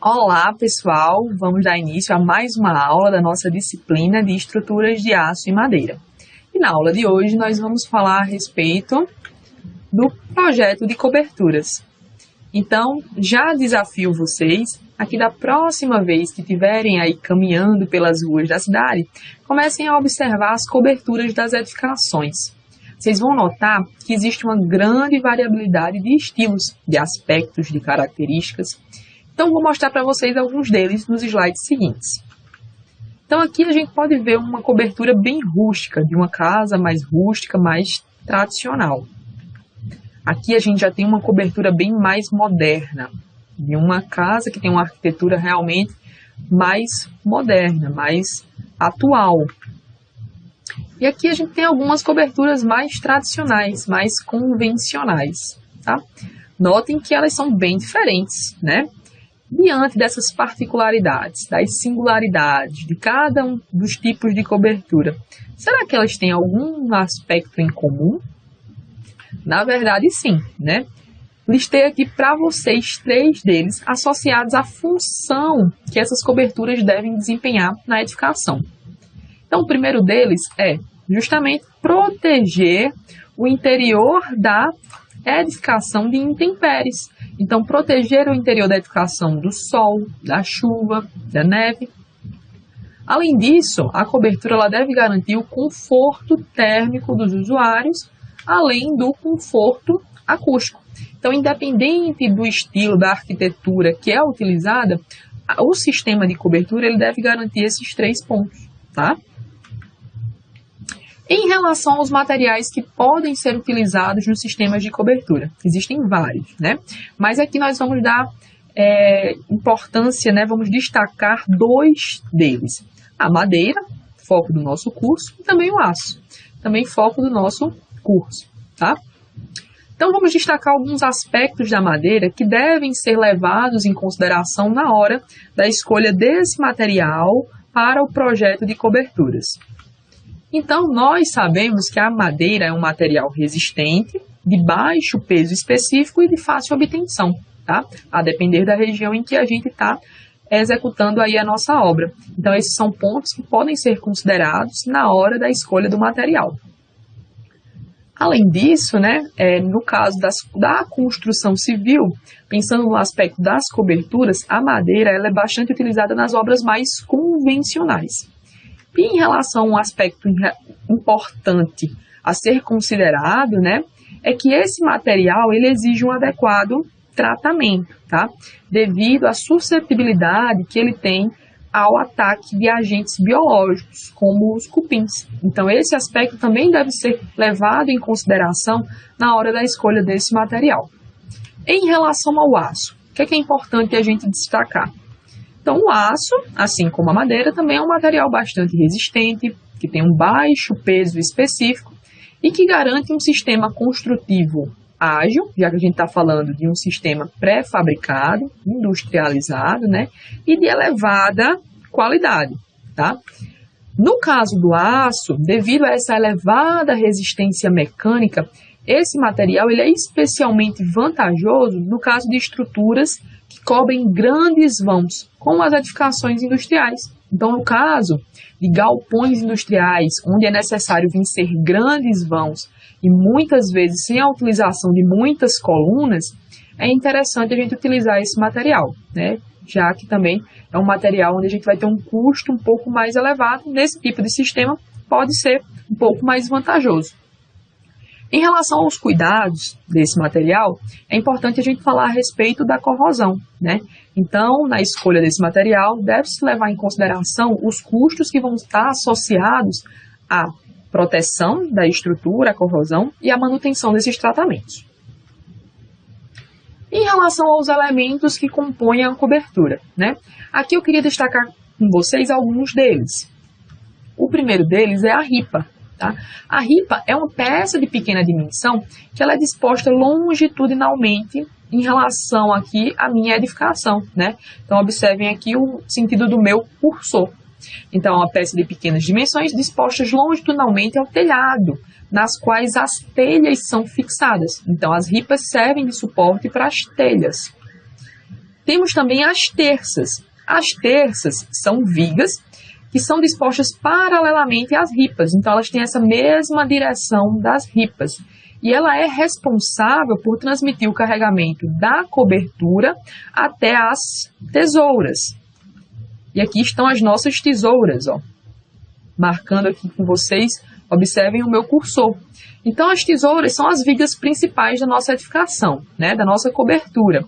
Olá, pessoal! Vamos dar início a mais uma aula da nossa disciplina de estruturas de aço e madeira. E na aula de hoje nós vamos falar a respeito do projeto de coberturas. Então, já desafio vocês a que da próxima vez que estiverem aí caminhando pelas ruas da cidade, comecem a observar as coberturas das edificações. Vocês vão notar que existe uma grande variabilidade de estilos, de aspectos, de características. Então, vou mostrar para vocês alguns deles nos slides seguintes. Então, aqui a gente pode ver uma cobertura bem rústica, de uma casa mais rústica, mais tradicional. Aqui a gente já tem uma cobertura bem mais moderna, de uma casa que tem uma arquitetura realmente mais moderna, mais atual. E aqui a gente tem algumas coberturas mais tradicionais, mais convencionais, tá? Notem que elas são bem diferentes, né? Diante dessas particularidades, das singularidades de cada um dos tipos de cobertura, será que elas têm algum aspecto em comum? Na verdade, sim, né? Listei aqui para vocês 3 deles associados à função que essas coberturas devem desempenhar na edificação. Então, o primeiro deles é justamente proteger o interior da edificação de intempéries. Então, proteger o interior da edificação do sol, da chuva, da neve. Além disso, a cobertura ela deve garantir o conforto térmico dos usuários, além do conforto acústico. Então, independente do estilo da arquitetura que é utilizada, o sistema de cobertura ele deve garantir esses 3 pontos, tá? Em relação aos materiais que podem ser utilizados nos sistemas de cobertura, existem vários, né? Mas aqui nós vamos dar importância, né? Vamos destacar 2 deles. A madeira, foco do nosso curso, e também o aço, também foco do nosso curso, tá? Então vamos destacar alguns aspectos da madeira que devem ser levados em consideração na hora da escolha desse material para o projeto de coberturas. Então, nós sabemos que a madeira é um material resistente, de baixo peso específico e de fácil obtenção, tá? A depender da região em que a gente está executando aí a nossa obra. Então, esses são pontos que podem ser considerados na hora da escolha do material. Além disso, né, no caso da construção civil, pensando no aspecto das coberturas, a madeira ela é bastante utilizada nas obras mais convencionais. E em relação a um aspecto importante a ser considerado, né, é que esse material ele exige um adequado tratamento, tá? Devido à suscetibilidade que ele tem ao ataque de agentes biológicos, como os cupins. Então, esse aspecto também deve ser levado em consideração na hora da escolha desse material. Em relação ao aço, o que é importante a gente destacar? Então, o aço, assim como a madeira, também é um material bastante resistente, que tem um baixo peso específico e que garante um sistema construtivo ágil, já que a gente está falando de um sistema pré-fabricado, industrializado, né, e de elevada qualidade, tá? No caso do aço, devido a essa elevada resistência mecânica, esse material ele é especialmente vantajoso no caso de estruturas que cobrem grandes vãos, como as edificações industriais. Então, no caso de galpões industriais, onde é necessário vencer grandes vãos e muitas vezes sem a utilização de muitas colunas, é interessante a gente utilizar esse material, né? Já que também é um material onde a gente vai ter um custo um pouco mais elevado, nesse tipo de sistema pode ser um pouco mais vantajoso. Em relação aos cuidados desse material, é importante a gente falar a respeito da corrosão, né? Então, na escolha desse material, deve-se levar em consideração os custos que vão estar associados à proteção da estrutura, à corrosão e à manutenção desses tratamentos. Em relação aos elementos que compõem a cobertura, né? Aqui eu queria destacar com vocês alguns deles. O primeiro deles é a ripa. Tá? A ripa é uma peça de pequena dimensão que ela é disposta longitudinalmente em relação aqui à minha edificação, né? Então, observem aqui o sentido do meu cursor. Então, é uma peça de pequenas dimensões dispostas longitudinalmente ao telhado, nas quais as telhas são fixadas. Então, as ripas servem de suporte para as telhas. Temos também as terças. As terças são vigas que são dispostas paralelamente às ripas. Então, elas têm essa mesma direção das ripas. E ela é responsável por transmitir o carregamento da cobertura até as tesouras. E aqui estão as nossas tesouras, ó. Marcando aqui com vocês, observem o meu cursor. Então, as tesouras são as vigas principais da nossa edificação, né, da nossa cobertura.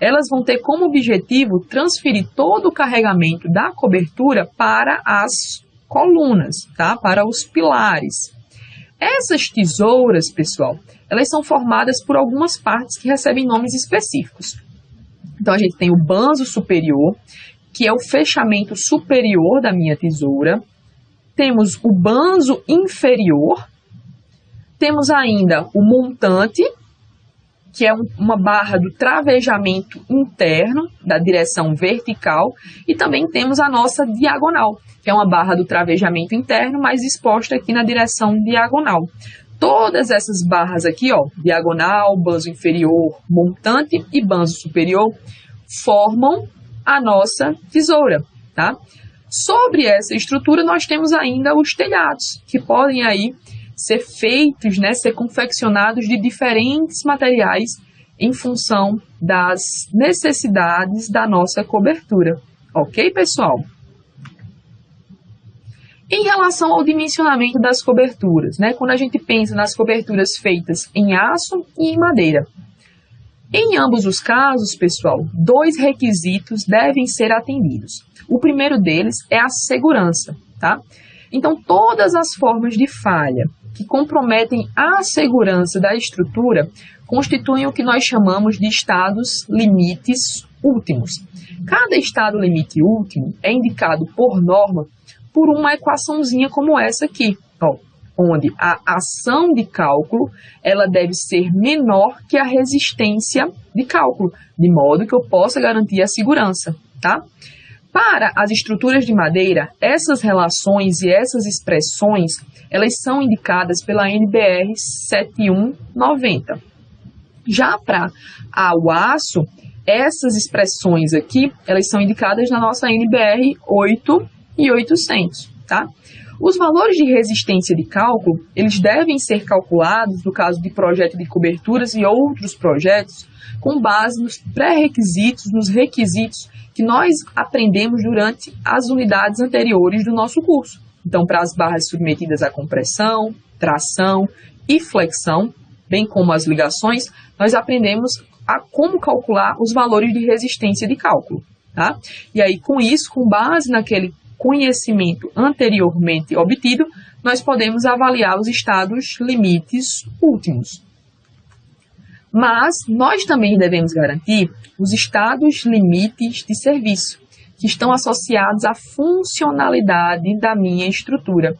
Elas vão ter como objetivo transferir todo o carregamento da cobertura para as colunas, tá? Para os pilares. Essas tesouras, pessoal, elas são formadas por algumas partes que recebem nomes específicos. Então, a gente tem o banzo superior, que é o fechamento superior da minha tesoura. Temos o banzo inferior. Temos ainda o montante, que é uma barra do travejamento interno, da direção vertical, e também temos a nossa diagonal, que é uma barra do travejamento interno, mas exposta aqui na direção diagonal. Todas essas barras aqui, ó, diagonal, banzo inferior, montante e banzo superior, formam a nossa tesoura, tá? Sobre essa estrutura, nós temos ainda os telhados, que podem aí ser feitos, né, ser confeccionados de diferentes materiais em função das necessidades da nossa cobertura. Ok, pessoal? Em relação ao dimensionamento das coberturas, né, quando a gente pensa nas coberturas feitas em aço e em madeira, em ambos os casos, pessoal, 2 requisitos devem ser atendidos. O primeiro deles é a segurança, tá? Então, todas as formas de falha que comprometem a segurança da estrutura constituem o que nós chamamos de estados limites últimos. Cada estado limite último é indicado por norma por uma equaçãozinha como essa aqui, ó, onde a ação de cálculo ela deve ser menor que a resistência de cálculo, de modo que eu possa garantir a segurança, tá? Para as estruturas de madeira, essas relações e essas expressões, elas são indicadas pela NBR 7190. Já para o aço, essas expressões aqui, elas são indicadas na nossa NBR 8800, tá? Os valores de resistência de cálculo, eles devem ser calculados, no caso de projeto de coberturas e outros projetos, com base nos pré-requisitos, nos requisitos que nós aprendemos durante as unidades anteriores do nosso curso. Então, para as barras submetidas à compressão, tração e flexão, bem como as ligações, nós aprendemos a como calcular os valores de resistência de cálculo, tá? E aí, com isso, com base naquele conhecimento anteriormente obtido, nós podemos avaliar os estados limites últimos. Mas nós também devemos garantir os estados limites de serviço, que estão associados à funcionalidade da minha estrutura.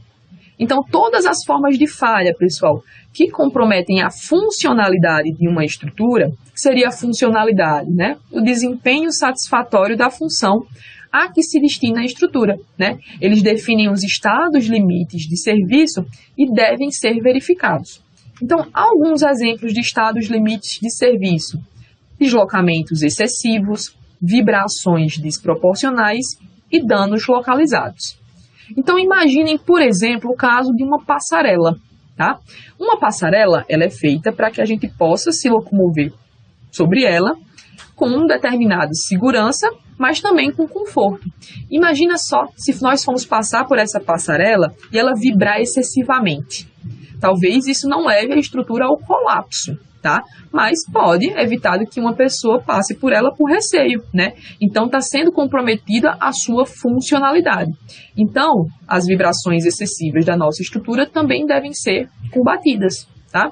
Então, todas as formas de falha, pessoal, que comprometem a funcionalidade de uma estrutura, que seria a funcionalidade, né? O desempenho satisfatório da função a que se destina a estrutura, né? Eles definem os estados limites de serviço e devem ser verificados. Então, alguns exemplos de estados limites de serviço: deslocamentos excessivos, vibrações desproporcionais e danos localizados. Então, imaginem, por exemplo, o caso de uma passarela, tá? Uma passarela, ela é feita para que a gente possa se locomover sobre ela com determinada segurança, mas também com conforto. Imagina só se nós formos passar por essa passarela e ela vibrar excessivamente. Talvez isso não leve a estrutura ao colapso, tá? Mas pode evitar que uma pessoa passe por ela por receio, né? Então, está sendo comprometida a sua funcionalidade. Então, as vibrações excessivas da nossa estrutura também devem ser combatidas, tá?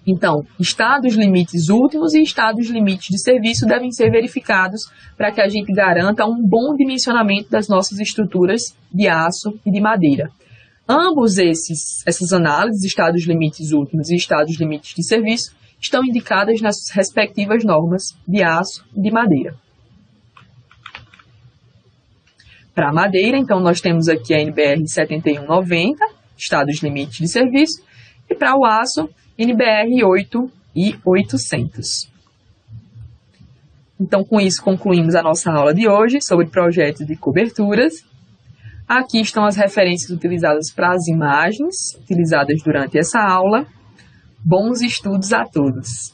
Então, estados limites últimos e estados limites de serviço devem ser verificados para que a gente garanta um bom dimensionamento das nossas estruturas de aço e de madeira. Ambos essas análises, estados limites últimos e estados limites de serviço, estão indicadas nas respectivas normas de aço e de madeira. Para a madeira, então, nós temos aqui a NBR 7190, estados limites de serviço, e para o aço, NBR 8800. Então, com isso, concluímos a nossa aula de hoje sobre projetos de coberturas. Aqui estão as referências utilizadas para as imagens utilizadas durante essa aula. Bons estudos a todos!